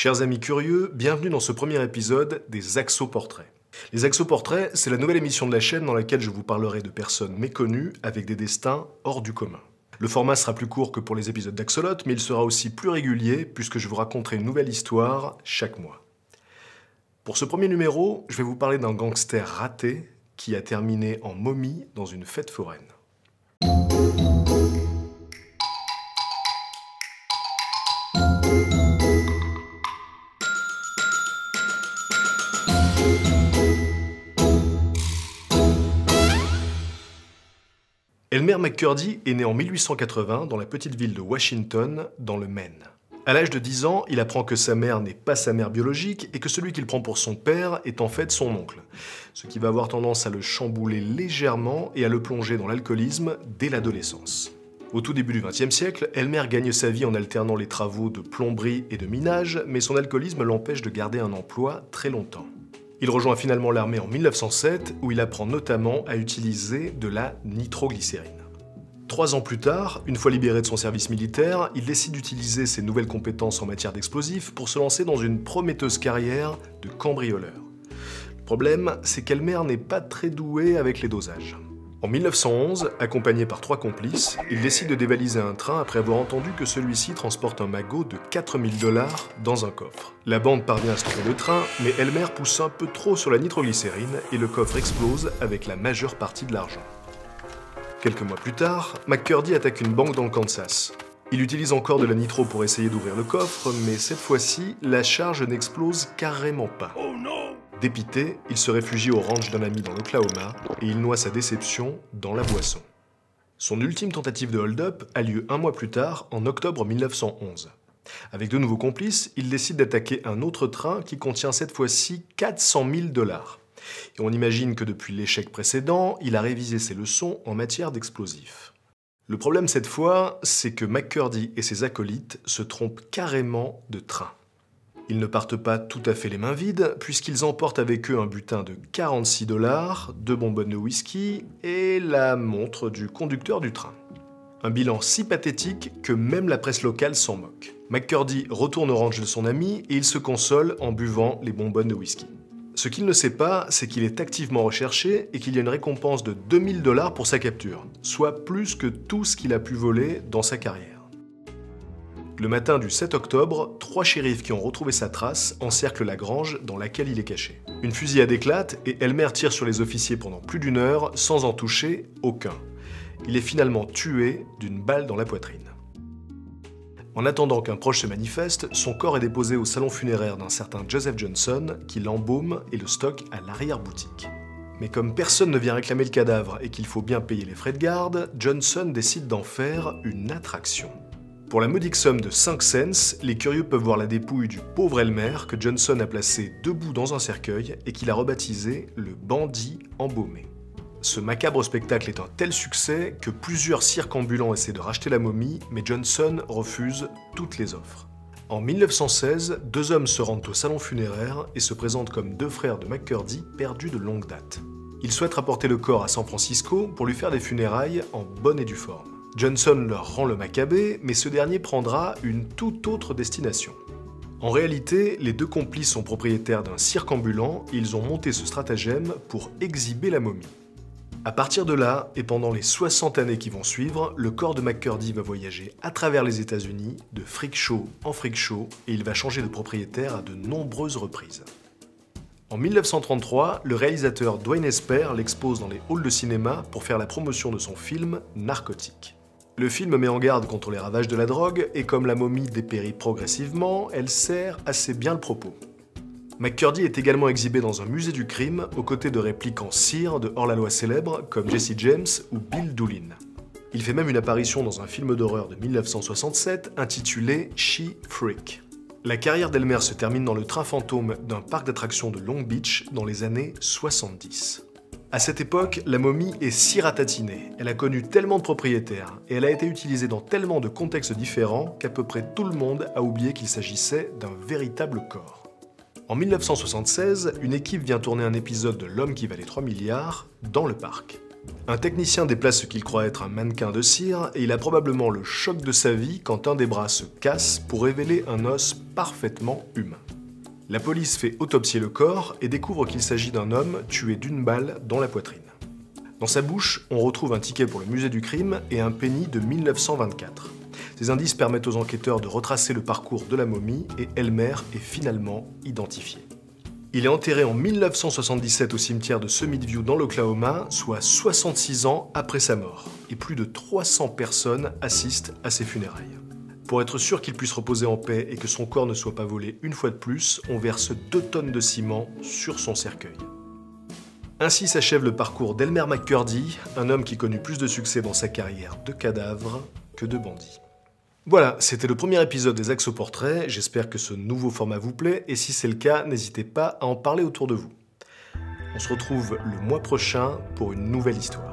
Chers amis curieux, bienvenue dans ce premier épisode des Axoportraits. Les Axoportraits, c'est la nouvelle émission de la chaîne dans laquelle je vous parlerai de personnes méconnues avec des destins hors du commun. Le format sera plus court que pour les épisodes d'Axolot, mais il sera aussi plus régulier puisque je vous raconterai une nouvelle histoire chaque mois. Pour ce premier numéro, je vais vous parler d'un gangster raté qui a terminé en momie dans une fête foraine. Elmer McCurdy est né en 1880 dans la petite ville de Washington, dans le Maine. À l'âge de 10 ans, il apprend que sa mère n'est pas sa mère biologique et que celui qu'il prend pour son père est en fait son oncle, ce qui va avoir tendance à le chambouler légèrement et à le plonger dans l'alcoolisme dès l'adolescence. Au tout début du XXe siècle, Elmer gagne sa vie en alternant les travaux de plomberie et de minage, mais son alcoolisme l'empêche de garder un emploi très longtemps. Il rejoint finalement l'armée en 1907, où il apprend notamment à utiliser de la nitroglycérine. 3 ans plus tard, une fois libéré de son service militaire, il décide d'utiliser ses nouvelles compétences en matière d'explosifs pour se lancer dans une prometteuse carrière de cambrioleur. Le problème, c'est qu'Elmer n'est pas très doué avec les dosages. En 1911, accompagné par 3 complices, il décide de dévaliser un train après avoir entendu que celui-ci transporte un magot de 4000 $ dans un coffre. La bande parvient à stopper le train, mais Elmer pousse un peu trop sur la nitroglycérine et le coffre explose avec la majeure partie de l'argent. Quelques mois plus tard, McCurdy attaque une banque dans le Kansas. Il utilise encore de la nitro pour essayer d'ouvrir le coffre, mais cette fois-ci, la charge n'explose carrément pas. Dépité, il se réfugie au ranch d'un ami dans l'Oklahoma et il noie sa déception dans la boisson. Son ultime tentative de hold-up a lieu 1 mois plus tard, en octobre 1911. Avec de nouveaux complices, il décide d'attaquer un autre train qui contient cette fois-ci 400 000 $. Et on imagine que depuis l'échec précédent, il a révisé ses leçons en matière d'explosifs. Le problème cette fois, c'est que McCurdy et ses acolytes se trompent carrément de train. Ils ne partent pas tout à fait les mains vides, puisqu'ils emportent avec eux un butin de 46 $, 2 bonbonnes de whisky et la montre du conducteur du train. Un bilan si pathétique que même la presse locale s'en moque. McCurdy retourne au ranch de son ami et il se console en buvant les bonbonnes de whisky. Ce qu'il ne sait pas, c'est qu'il est activement recherché et qu'il y a une récompense de 2000 $ pour sa capture, soit plus que tout ce qu'il a pu voler dans sa carrière. Le matin du 7 octobre, 3 shérifs qui ont retrouvé sa trace encerclent la grange dans laquelle il est caché. Une fusillade éclate et Elmer tire sur les officiers pendant plus d'1 heure sans en toucher aucun. Il est finalement tué d'une balle dans la poitrine. En attendant qu'un proche se manifeste, son corps est déposé au salon funéraire d'un certain Joseph Johnson qui l'embaume et le stocke à l'arrière-boutique. Mais comme personne ne vient réclamer le cadavre et qu'il faut bien payer les frais de garde, Johnson décide d'en faire une attraction. Pour la modique somme de 5 cents, les curieux peuvent voir la dépouille du pauvre Elmer que Johnson a placé debout dans un cercueil et qu'il a rebaptisé le bandit embaumé. Ce macabre spectacle est un tel succès que plusieurs cirques ambulants essaient de racheter la momie, mais Johnson refuse toutes les offres. En 1916, 2 hommes se rendent au salon funéraire et se présentent comme 2 frères de McCurdy perdus de longue date. Ils souhaitent rapporter le corps à San Francisco pour lui faire des funérailles en bonne et due forme. Johnson leur rend le macabé, mais ce dernier prendra une toute autre destination. En réalité, les 2 complices sont propriétaires d'un cirque ambulant et ils ont monté ce stratagème pour exhiber la momie. À partir de là, et pendant les 60 années qui vont suivre, le corps de McCurdy va voyager à travers les États-Unis, de freak show en freak show, et il va changer de propriétaire à de nombreuses reprises. En 1933, le réalisateur Dwayne Esper l'expose dans les halls de cinéma pour faire la promotion de son film Narcotique. Le film met en garde contre les ravages de la drogue, et comme la momie dépérit progressivement, elle sert assez bien le propos. McCurdy est également exhibé dans un musée du crime, aux côtés de répliques en cire de hors-la-loi célèbres comme Jesse James ou Bill Doolin. Il fait même une apparition dans un film d'horreur de 1967 intitulé She Freak. La carrière d'Elmer se termine dans le train fantôme d'un parc d'attractions de Long Beach dans les années 70. À cette époque, la momie est si ratatinée, elle a connu tellement de propriétaires et elle a été utilisée dans tellement de contextes différents qu'à peu près tout le monde a oublié qu'il s'agissait d'un véritable corps. En 1976, une équipe vient tourner un épisode de L'homme qui valait 3 milliards dans le parc. Un technicien déplace ce qu'il croit être un mannequin de cire et il a probablement le choc de sa vie quand un des bras se casse pour révéler un os parfaitement humain. La police fait autopsier le corps et découvre qu'il s'agit d'un homme tué d'une balle dans la poitrine. Dans sa bouche, on retrouve un ticket pour le musée du crime et un penny de 1924. Ces indices permettent aux enquêteurs de retracer le parcours de la momie et Elmer est finalement identifié. Il est enterré en 1977 au cimetière de Summit View dans l'Oklahoma, soit 66 ans après sa mort, et plus de 300 personnes assistent à ses funérailles. Pour être sûr qu'il puisse reposer en paix et que son corps ne soit pas volé une fois de plus, on verse 2 tonnes de ciment sur son cercueil. Ainsi s'achève le parcours d'Elmer McCurdy, un homme qui connut plus de succès dans sa carrière de cadavre que de bandit. Voilà, c'était le premier épisode des Axoportraits, j'espère que ce nouveau format vous plaît, et si c'est le cas, n'hésitez pas à en parler autour de vous. On se retrouve le mois prochain pour une nouvelle histoire.